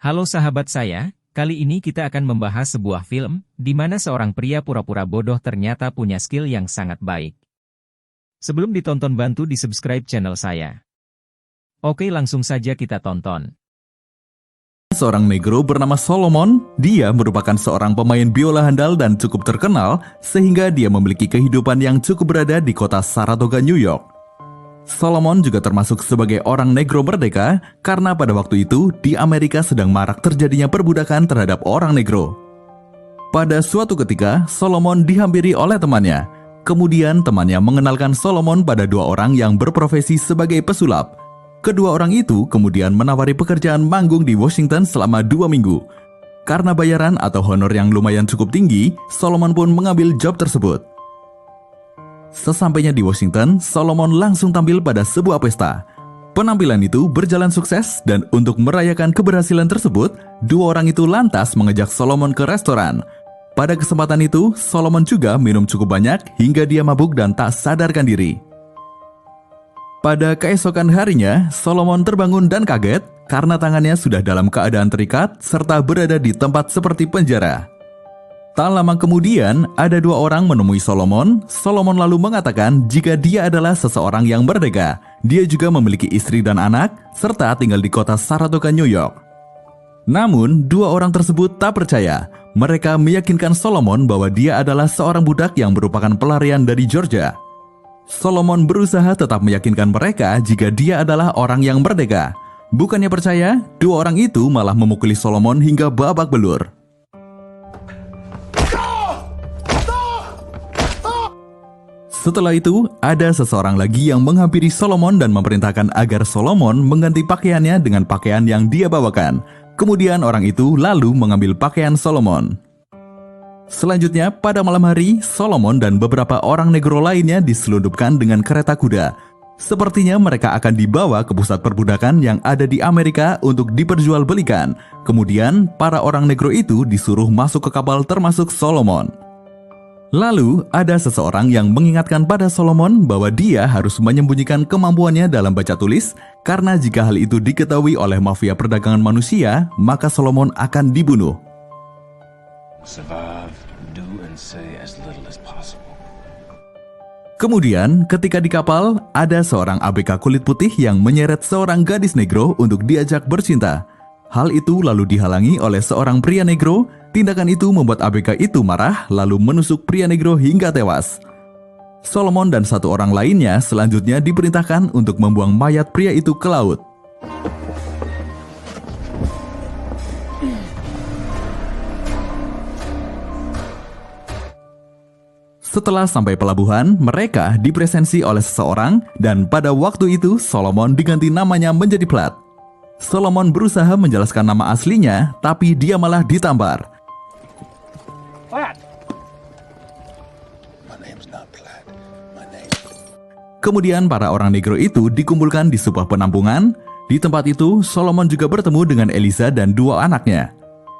Halo sahabat saya, kali ini kita akan membahas sebuah film, di mana seorang pria pura-pura bodoh ternyata punya skill yang sangat baik. Sebelum ditonton bantu di-subscribe channel saya. Oke, langsung saja kita tonton. Seorang negro bernama Solomon, dia merupakan seorang pemain biola handal dan cukup terkenal, sehingga dia memiliki kehidupan yang cukup berada di kota Saratoga, New York. Solomon juga termasuk sebagai orang negro merdeka karena pada waktu itu di Amerika sedang marak terjadinya perbudakan terhadap orang negro. Pada suatu ketika, Solomon dihampiri oleh temannya. Kemudian temannya mengenalkan Solomon pada dua orang yang berprofesi sebagai pesulap. Kedua orang itu kemudian menawari pekerjaan manggung di Washington selama 2 minggu. Karena bayaran atau honor yang lumayan cukup tinggi, Solomon pun mengambil job tersebut. Sesampainya di Washington, Solomon langsung tampil pada sebuah pesta. Penampilan itu berjalan sukses dan untuk merayakan keberhasilan tersebut, dua orang itu lantas mengajak Solomon ke restoran. Pada kesempatan itu, Solomon juga minum cukup banyak hingga dia mabuk dan tak sadarkan diri. Pada keesokan harinya, Solomon terbangun dan kaget karena tangannya sudah dalam keadaan terikat serta berada di tempat seperti penjara. Tak lama kemudian, ada dua orang menemui Solomon. Solomon lalu mengatakan jika dia adalah seseorang yang merdeka. Dia juga memiliki istri dan anak, serta tinggal di kota Saratoga, New York. Namun, dua orang tersebut tak percaya. Mereka meyakinkan Solomon bahwa dia adalah seorang budak yang merupakan pelarian dari Georgia. Solomon berusaha tetap meyakinkan mereka jika dia adalah orang yang merdeka. Bukannya percaya, dua orang itu malah memukuli Solomon hingga babak belur. Setelah itu, ada seseorang lagi yang menghampiri Solomon dan memerintahkan agar Solomon mengganti pakaiannya dengan pakaian yang dia bawakan. Kemudian orang itu lalu mengambil pakaian Solomon. Selanjutnya, pada malam hari, Solomon dan beberapa orang negro lainnya diselundupkan dengan kereta kuda. Sepertinya mereka akan dibawa ke pusat perbudakan yang ada di Amerika untuk diperjualbelikan. Kemudian, para orang negro itu disuruh masuk ke kapal termasuk Solomon. Lalu, ada seseorang yang mengingatkan pada Solomon bahwa dia harus menyembunyikan kemampuannya dalam baca tulis, karena jika hal itu diketahui oleh mafia perdagangan manusia, maka Solomon akan dibunuh. Kemudian, ketika di kapal, ada seorang ABK kulit putih yang menyeret seorang gadis negro untuk diajak bercinta. Hal itu lalu dihalangi oleh seorang pria negro. Tindakan itu membuat ABK itu marah lalu menusuk pria negro hingga tewas. Solomon dan satu orang lainnya selanjutnya diperintahkan untuk membuang mayat pria itu ke laut. Setelah sampai pelabuhan, mereka dipresensi oleh seseorang dan pada waktu itu Solomon diganti namanya menjadi Platt. Solomon berusaha menjelaskan nama aslinya, tapi dia malah ditampar. Kemudian para orang negro itu dikumpulkan di sebuah penampungan. Di tempat itu, Solomon juga bertemu dengan Eliza dan dua anaknya.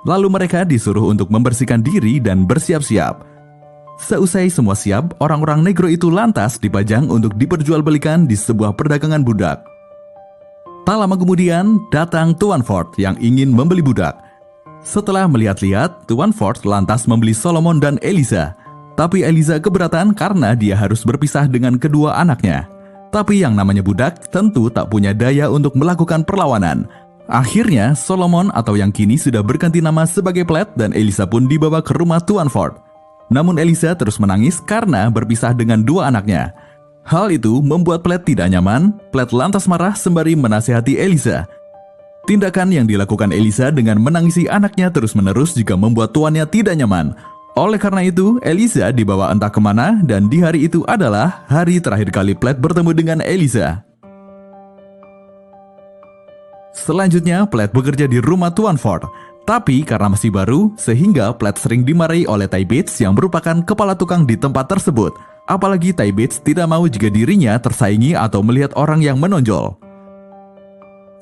Lalu mereka disuruh untuk membersihkan diri dan bersiap-siap. Seusai semua siap, orang-orang negro itu lantas dipajang untuk diperjualbelikan di sebuah perdagangan budak. Tak lama kemudian, datang Tuan Ford yang ingin membeli budak. Setelah melihat-lihat, Tuan Ford lantas membeli Solomon dan Eliza. Tapi Eliza keberatan karena dia harus berpisah dengan kedua anaknya. Tapi yang namanya budak tentu tak punya daya untuk melakukan perlawanan. Akhirnya, Solomon atau yang kini sudah berganti nama sebagai Platt dan Eliza pun dibawa ke rumah Tuan Ford. Namun Eliza terus menangis karena berpisah dengan dua anaknya. Hal itu membuat Platt tidak nyaman. Platt lantas marah sembari menasihati Eliza. Tindakan yang dilakukan Eliza dengan menangisi anaknya terus-menerus juga membuat tuannya tidak nyaman. Oleh karena itu, Eliza dibawa entah kemana dan di hari itu adalah hari terakhir kali Platt bertemu dengan Eliza. Selanjutnya, Platt bekerja di rumah Tuan Ford. Tapi karena masih baru, sehingga Platt sering dimarahi oleh Ty Bates yang merupakan kepala tukang di tempat tersebut. Apalagi Ty Bates tidak mau jika dirinya tersaingi atau melihat orang yang menonjol.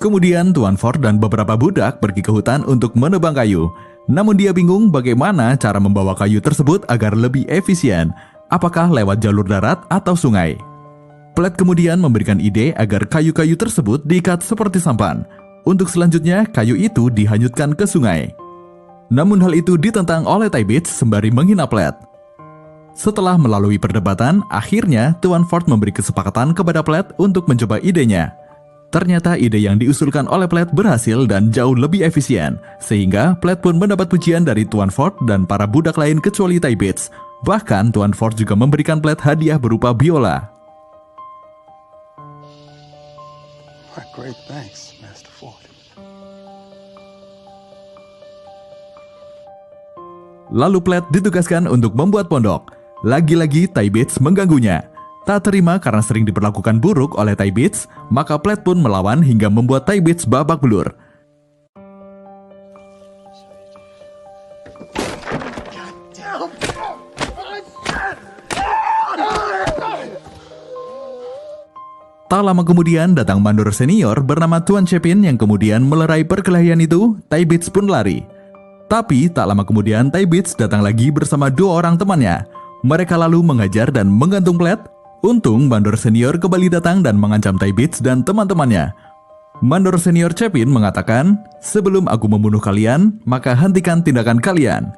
Kemudian Tuan Ford dan beberapa budak pergi ke hutan untuk menebang kayu. Namun dia bingung bagaimana cara membawa kayu tersebut agar lebih efisien. Apakah lewat jalur darat atau sungai? Platt kemudian memberikan ide agar kayu-kayu tersebut diikat seperti sampan. Untuk selanjutnya, kayu itu dihanyutkan ke sungai. Namun hal itu ditentang oleh Tai Bates sembari menghina Platt. Setelah melalui perdebatan, akhirnya Tuan Ford memberi kesepakatan kepada Platt untuk mencoba idenya. Ternyata ide yang diusulkan oleh Platt berhasil dan jauh lebih efisien, sehingga Platt pun mendapat pujian dari Tuan Ford dan para budak lain kecuali Tai Bates. Bahkan Tuan Ford juga memberikan Platt hadiah berupa biola. Great thanks, Master Ford. Lalu Platt ditugaskan untuk membuat pondok. Lagi-lagi Tai Bates mengganggunya. Tak terima karena sering diperlakukan buruk oleh Tai Bates, maka Platt pun melawan hingga membuat Tai Bates babak belur. Tak lama kemudian datang mandor senior bernama Tuan Chapin yang kemudian melerai perkelahian itu. Tai Bates pun lari. Tapi tak lama kemudian Tai Bates datang lagi bersama 2 orang temannya. Mereka lalu menghajar dan menggantung Platt. Untung mandor senior kembali datang dan mengancam Tai Bates dan teman-temannya. Mandor senior Chapin mengatakan, "Sebelum aku membunuh kalian, maka hentikan tindakan kalian."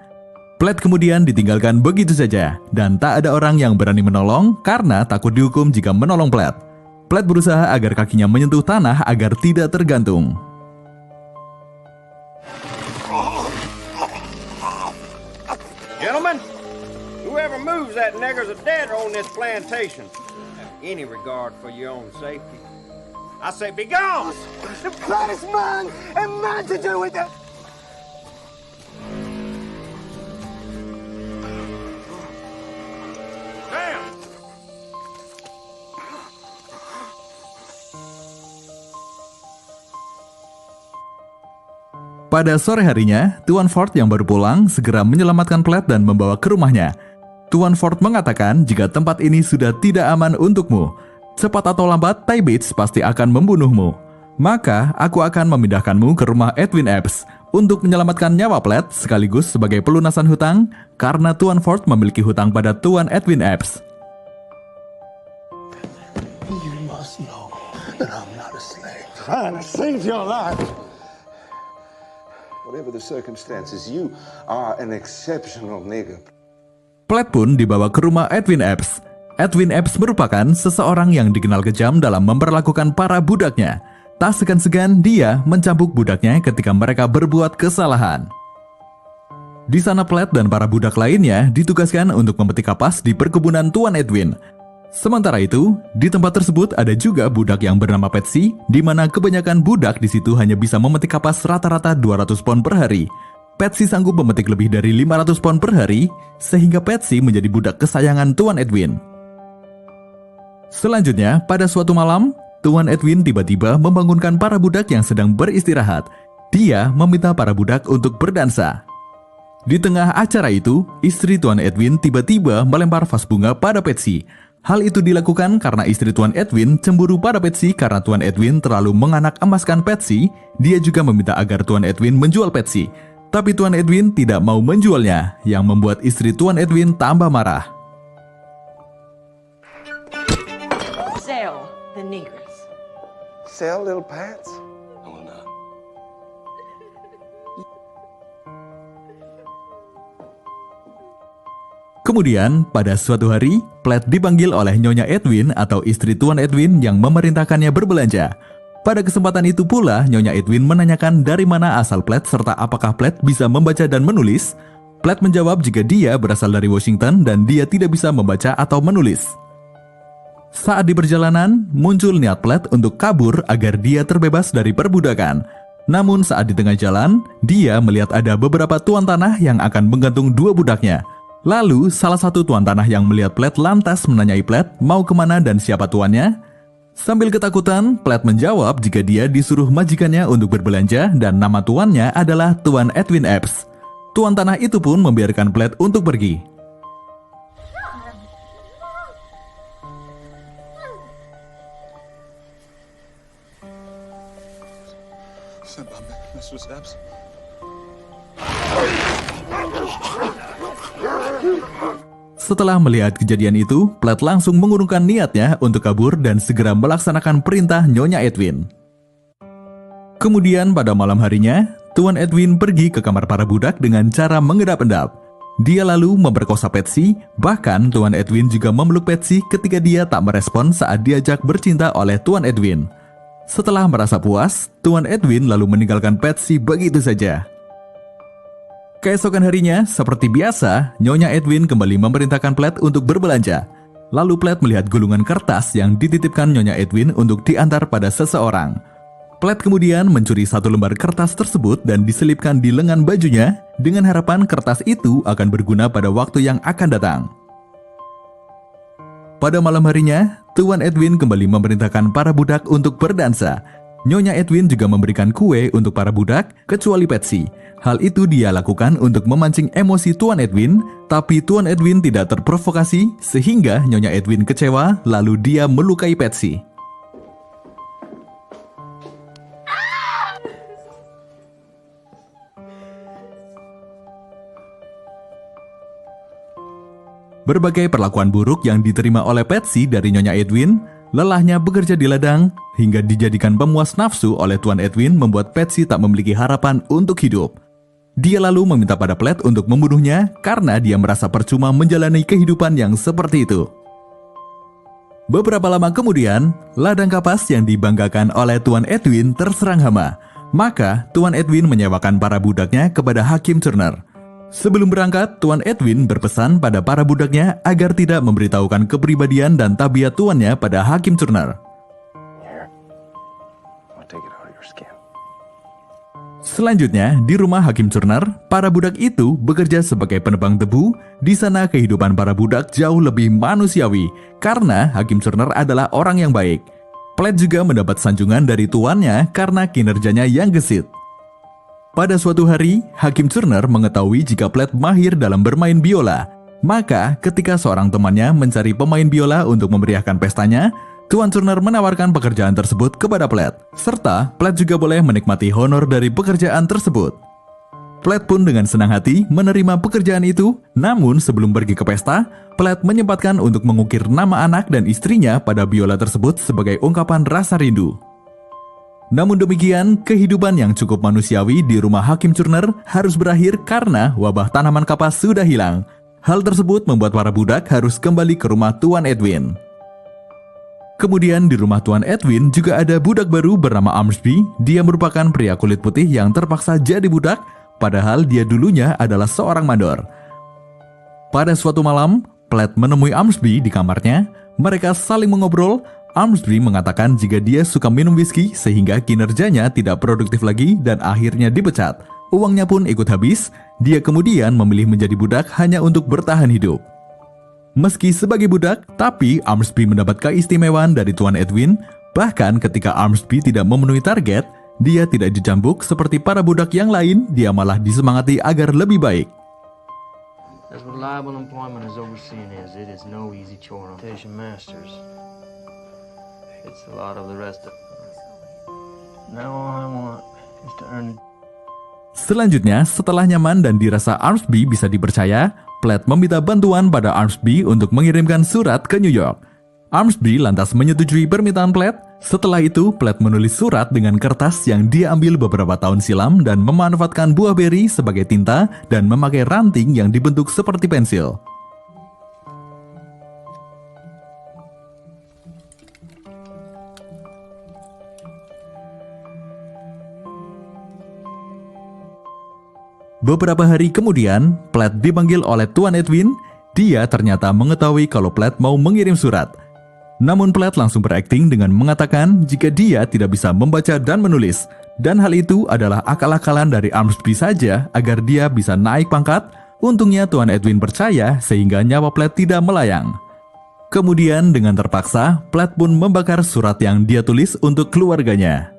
Platt kemudian ditinggalkan begitu saja dan tak ada orang yang berani menolong karena takut dihukum jika menolong Platt. Platt berusaha agar kakinya menyentuh tanah agar tidak tergantung. Gentlemen, whoever moves that nigger's a dead on this plantation. Have any regard for your own safety. I say be gone! The plan is mine, and mine to do with it. Damn! Pada sore harinya, Tuan Ford yang baru pulang segera menyelamatkan Platt dan membawa ke rumahnya. Tuan Ford mengatakan jika tempat ini sudah tidak aman untukmu. Cepat atau lambat, Tai Bates pasti akan membunuhmu. Maka, aku akan memindahkanmu ke rumah Edwin Epps untuk menyelamatkan nyawa Platt sekaligus sebagai pelunasan hutang karena Tuan Ford memiliki hutang pada Tuan Edwin Epps. You must know that I'm not a slave trying to save your life. Whatever the circumstances, you are an exceptional nigger. Platt pun dibawa ke rumah Edwin Epps. Edwin Epps merupakan seseorang yang dikenal kejam dalam memperlakukan para budaknya. Tak segan-segan dia mencambuk budaknya ketika mereka berbuat kesalahan. Di sana Platt dan para budak lainnya ditugaskan untuk memetik kapas di perkebunan Tuan Edwin. Sementara itu, di tempat tersebut ada juga budak yang bernama Patsy, di mana kebanyakan budak di situ hanya bisa memetik kapas rata-rata 200 pon per hari. Patsy sanggup memetik lebih dari 500 pon per hari, sehingga Patsy menjadi budak kesayangan Tuan Edwin. Selanjutnya, pada suatu malam, Tuan Edwin tiba-tiba membangunkan para budak yang sedang beristirahat. Dia meminta para budak untuk berdansa. Di tengah acara itu, istri Tuan Edwin tiba-tiba melempar vas bunga pada Patsy. Hal itu dilakukan karena istri Tuan Edwin cemburu pada Patsy karena Tuan Edwin terlalu menganak emaskan Patsy. Dia juga meminta agar Tuan Edwin menjual Patsy. Tapi Tuan Edwin tidak mau menjualnya, yang membuat istri Tuan Edwin tambah marah. Sell the niggers. Sell little Pats? I will not. Kemudian, pada suatu hari, Platt dipanggil oleh Nyonya Edwin atau istri Tuan Edwin yang memerintahkannya berbelanja. Pada kesempatan itu pula, Nyonya Edwin menanyakan dari mana asal Platt serta apakah Platt bisa membaca dan menulis. Platt menjawab jika dia berasal dari Washington dan dia tidak bisa membaca atau menulis. Saat di perjalanan, muncul niat Platt untuk kabur agar dia terbebas dari perbudakan. Namun saat di tengah jalan, dia melihat ada beberapa tuan tanah yang akan menggantung 2 budaknya. Lalu, salah satu tuan tanah yang melihat Platt lantas menanyai Platt mau kemana dan siapa tuannya. Sambil ketakutan, Platt menjawab jika dia disuruh majikannya untuk berbelanja dan nama tuannya adalah Tuan Edwin Epps. Tuan tanah itu pun membiarkan Platt untuk pergi. Mr. Epps. Setelah melihat kejadian itu, Platt langsung mengurungkan niatnya untuk kabur dan segera melaksanakan perintah Nyonya Edwin. Kemudian pada malam harinya, Tuan Edwin pergi ke kamar para budak dengan cara mengedap-endap. Dia lalu memperkosa Patsy, bahkan Tuan Edwin juga memeluk Patsy ketika dia tak merespon saat diajak bercinta oleh Tuan Edwin. Setelah merasa puas, Tuan Edwin lalu meninggalkan Patsy begitu saja. Keesokan harinya, seperti biasa, Nyonya Edwin kembali memerintahkan Platt untuk berbelanja. Lalu Platt melihat gulungan kertas yang dititipkan Nyonya Edwin untuk diantar pada seseorang. Platt kemudian mencuri satu lembar kertas tersebut dan diselipkan di lengan bajunya dengan harapan kertas itu akan berguna pada waktu yang akan datang. Pada malam harinya, Tuan Edwin kembali memerintahkan para budak untuk berdansa. Nyonya Edwin juga memberikan kue untuk para budak, kecuali Patsy. Hal itu dia lakukan untuk memancing emosi Tuan Edwin, tapi Tuan Edwin tidak terprovokasi sehingga Nyonya Edwin kecewa lalu dia melukai Patsy. Berbagai perlakuan buruk yang diterima oleh Patsy dari Nyonya Edwin, lelahnya bekerja di ladang, hingga dijadikan pemuas nafsu oleh Tuan Edwin membuat Patsy tak memiliki harapan untuk hidup. Dia lalu meminta pada Platt untuk membunuhnya karena dia merasa percuma menjalani kehidupan yang seperti itu. Beberapa lama kemudian, ladang kapas yang dibanggakan oleh Tuan Edwin terserang hama. Maka Tuan Edwin menyewakan para budaknya kepada Hakim Turner. Sebelum berangkat, Tuan Edwin berpesan pada para budaknya agar tidak memberitahukan kepribadian dan tabiat tuannya pada Hakim Turner. Selanjutnya, di rumah Hakim Turner, para budak itu bekerja sebagai penebang debu. Di sana kehidupan para budak jauh lebih manusiawi, karena Hakim Turner adalah orang yang baik. Platt juga mendapat sanjungan dari tuannya karena kinerjanya yang gesit. Pada suatu hari, Hakim Turner mengetahui jika Platt mahir dalam bermain biola. Maka, ketika seorang temannya mencari pemain biola untuk memeriahkan pestanya, Tuan Turner menawarkan pekerjaan tersebut kepada Platt, serta Platt juga boleh menikmati honor dari pekerjaan tersebut. Platt pun dengan senang hati menerima pekerjaan itu, namun sebelum pergi ke pesta, Platt menyempatkan untuk mengukir nama anak dan istrinya pada biola tersebut sebagai ungkapan rasa rindu. Namun demikian, kehidupan yang cukup manusiawi di rumah Hakim Turner harus berakhir karena wabah tanaman kapas sudah hilang. Hal tersebut membuat para budak harus kembali ke rumah Tuan Edwin. Kemudian di rumah Tuan Edwin juga ada budak baru bernama Armsby. Dia merupakan pria kulit putih yang terpaksa jadi budak, padahal dia dulunya adalah seorang mandor. Pada suatu malam, Platt menemui Armsby di kamarnya. Mereka saling mengobrol. Armsby mengatakan jika dia suka minum whisky sehingga kinerjanya tidak produktif lagi dan akhirnya dipecat. Uangnya pun ikut habis. Dia kemudian memilih menjadi budak hanya untuk bertahan hidup. Meski sebagai budak, tapi Armsby mendapat keistimewaan dari Tuan Edwin. Bahkan ketika Armsby tidak memenuhi target, dia tidak dicambuk seperti para budak yang lain. Dia malah disemangati agar lebih baik. As reliable employment as overseeing is, it is no easy chore on plantation masters. It's a lot of the rest of Now all I want is to earn. Selanjutnya, setelah nyaman dan dirasa Armsby bisa dipercaya, Platt meminta bantuan pada Armsby untuk mengirimkan surat ke New York. Armsby lantas menyetujui permintaan Platt. Setelah itu, Platt menulis surat dengan kertas yang dia ambil beberapa tahun silam dan memanfaatkan buah beri sebagai tinta dan memakai ranting yang dibentuk seperti pensil. Beberapa hari kemudian, Platt dipanggil oleh Tuan Edwin. Dia ternyata mengetahui kalau Platt mau mengirim surat. Namun Platt langsung berakting dengan mengatakan jika dia tidak bisa membaca dan menulis. Dan hal itu adalah akal-akalan dari Armsby saja agar dia bisa naik pangkat. Untungnya Tuan Edwin percaya sehingga nyawa Platt tidak melayang. Kemudian dengan terpaksa, Platt pun membakar surat yang dia tulis untuk keluarganya.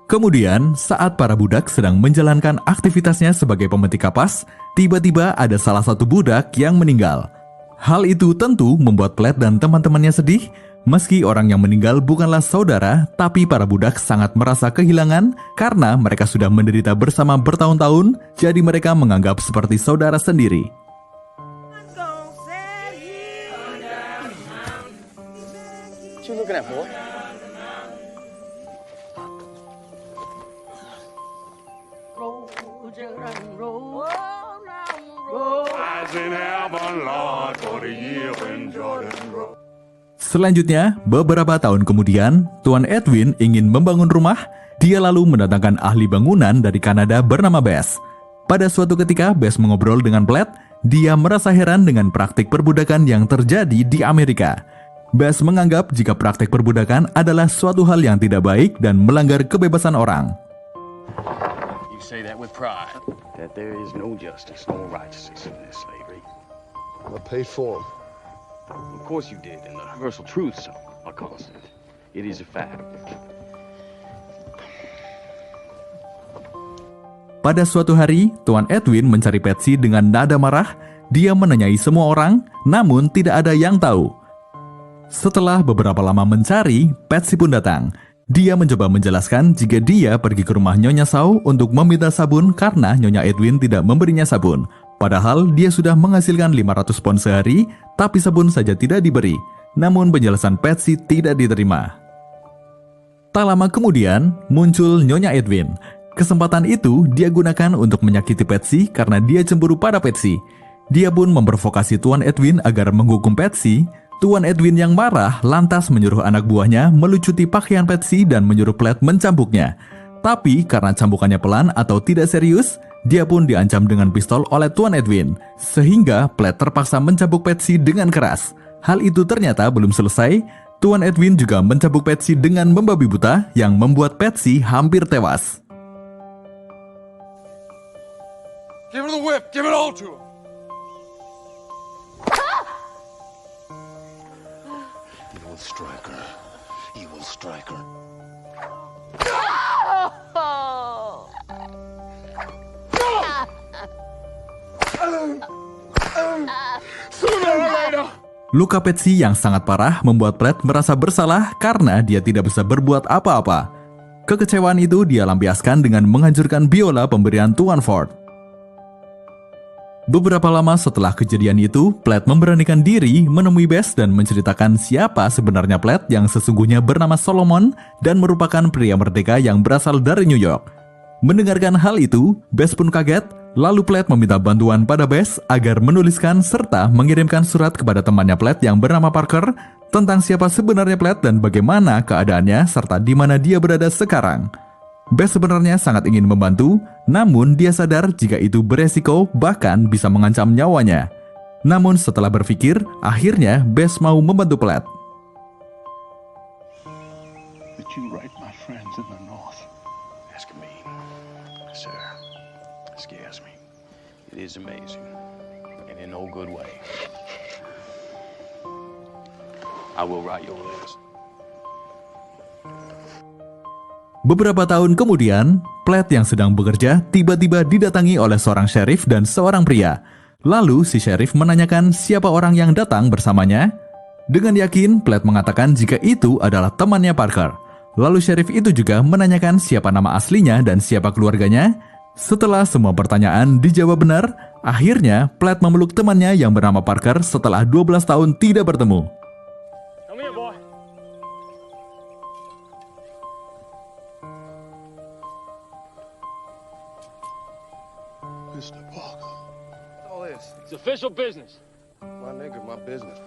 Kemudian, saat para budak sedang menjalankan aktivitasnya sebagai pemetik kapas, tiba-tiba ada salah satu budak yang meninggal. Hal itu tentu membuat Platt dan teman-temannya sedih. Meski orang yang meninggal bukanlah saudara, tapi para budak sangat merasa kehilangan karena mereka sudah menderita bersama bertahun-tahun, jadi mereka menganggap seperti saudara sendiri. Selanjutnya, beberapa tahun kemudian, Tuan Edwin ingin membangun rumah. Dia lalu mendatangkan ahli bangunan dari Kanada bernama Bess. Pada suatu ketika, Bess mengobrol dengan Platt. Dia merasa heran dengan praktik perbudakan yang terjadi di Amerika. Bess menganggap jika praktik perbudakan adalah suatu hal yang tidak baik dan melanggar kebebasan orang. You say that with pride, that there is no justice nor righteousness in this slavery. I paid for him. Of course you did, and the universal truths are constant. It is a fact. Pada suatu hari, Tuan Edwin mencari Patsy dengan nada marah. Dia menanyai semua orang, namun tidak ada yang tahu. Setelah beberapa lama mencari, Patsy pun datang. Dia mencoba menjelaskan jika dia pergi ke rumah Nyonya Shaw untuk meminta sabun karena Nyonya Edwin tidak memberinya sabun. Padahal dia sudah menghasilkan 500 pon sehari, tapi sabun saja tidak diberi. Namun penjelasan Patsy tidak diterima. Tak lama kemudian, muncul Nyonya Edwin. Kesempatan itu dia gunakan untuk menyakiti Patsy karena dia cemburu pada Patsy. Dia pun memprovokasi Tuan Edwin agar menghukum Patsy. Tuan Edwin yang marah lantas menyuruh anak buahnya melucuti pakaian Patsy dan menyuruh Platt mencambuknya. Tapi karena cambukannya pelan atau tidak serius, dia pun diancam dengan pistol oleh Tuan Edwin. Sehingga Platt terpaksa mencambuk Patsy dengan keras. Hal itu ternyata belum selesai. Tuan Edwin juga mencambuk Patsy dengan membabi buta yang membuat Patsy hampir tewas. Give her the whip. Give it all to him. Evil striker. Evil striker. Sooner or later. Luka Patsy yang sangat parah membuat Platt merasa bersalah karena dia tidak bisa berbuat apa-apa. Kekecewaan itu dia lampiaskan dengan menghancurkan biola pemberian Tuan Ford. Beberapa lama setelah kejadian itu, Platt memberanikan diri menemui Bess dan menceritakan siapa sebenarnya Platt yang sesungguhnya bernama Solomon dan merupakan pria merdeka yang berasal dari New York. Mendengarkan hal itu, Bess pun kaget, lalu Platt meminta bantuan pada Bess agar menuliskan serta mengirimkan surat kepada temannya Platt yang bernama Parker tentang siapa sebenarnya Platt dan bagaimana keadaannya serta di mana dia berada sekarang. Bess sebenarnya sangat ingin membantu, namun dia sadar jika itu beresiko bahkan bisa mengancam nyawanya. Namun setelah berpikir, akhirnya Bess mau membantu Platt. That you write my friends in the North. Ask me, sir. It scares me. It is amazing, and in no good way. I will write your letters. Beberapa tahun kemudian, Platt yang sedang bekerja tiba-tiba didatangi oleh seorang sheriff dan seorang pria. Lalu si sheriff menanyakan siapa orang yang datang bersamanya. Dengan yakin, Platt mengatakan jika itu adalah temannya Parker. Lalu sheriff itu juga menanyakan siapa nama aslinya dan siapa keluarganya. Setelah semua pertanyaan dijawab benar, akhirnya Platt memeluk temannya yang bernama Parker setelah 12 tahun tidak bertemu. Come here, boy. Mr. Parker. All this. It's official business. My nigga, my business.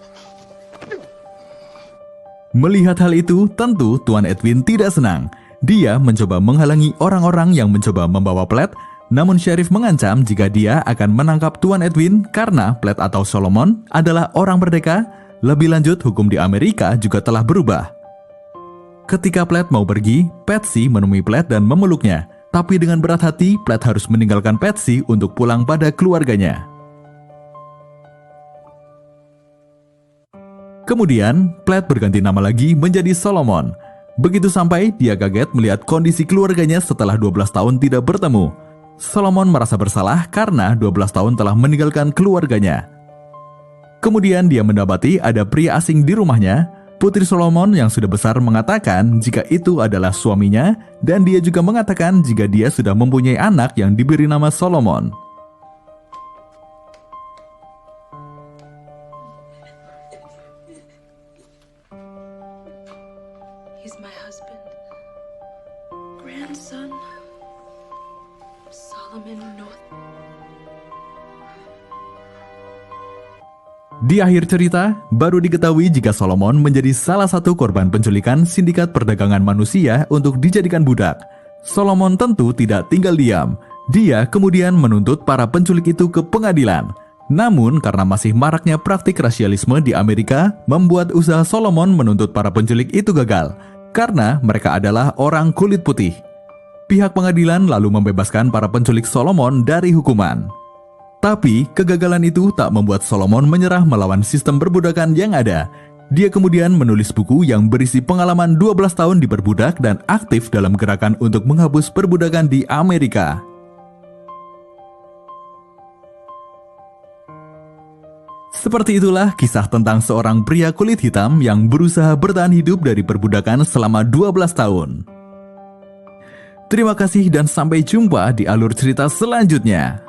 Melihat hal itu, tentu Tuan Edwin tidak senang. Dia mencoba menghalangi orang-orang yang mencoba membawa Platt, namun sheriff mengancam jika dia akan menangkap Tuan Edwin karena Platt atau Solomon adalah orang merdeka. Lebih lanjut, hukum di Amerika juga telah berubah. Ketika Platt mau pergi, Patsy menemui Platt dan memeluknya. Tapi dengan berat hati, Platt harus meninggalkan Patsy untuk pulang pada keluarganya. Kemudian, Platt berganti nama lagi menjadi Solomon. Begitu sampai, dia kaget melihat kondisi keluarganya setelah 12 tahun tidak bertemu. Solomon merasa bersalah karena 12 tahun telah meninggalkan keluarganya. Kemudian dia mendapati ada pria asing di rumahnya. Putri Solomon yang sudah besar mengatakan jika itu adalah suaminya, dan dia juga mengatakan jika dia sudah mempunyai anak yang diberi nama Solomon. He's my husband, grandson, Solomon North. Di akhir cerita, baru diketahui jika Solomon menjadi salah satu korban penculikan sindikat perdagangan manusia untuk dijadikan budak. Solomon tentu tidak tinggal diam. Dia kemudian menuntut para penculik itu ke pengadilan. Namun, karena masih maraknya praktik rasialisme di Amerika, membuat usaha Solomon menuntut para penculik itu gagal, karena mereka adalah orang kulit putih. Pihak pengadilan lalu membebaskan para penculik Solomon dari hukuman. Tapi, kegagalan itu tak membuat Solomon menyerah melawan sistem perbudakan yang ada. Dia kemudian menulis buku yang berisi pengalaman 12 tahun diperbudak dan aktif dalam gerakan untuk menghapus perbudakan di Amerika. Seperti itulah kisah tentang seorang pria kulit hitam yang berusaha bertahan hidup dari perbudakan selama 12 tahun. Terima kasih dan sampai jumpa di alur cerita selanjutnya.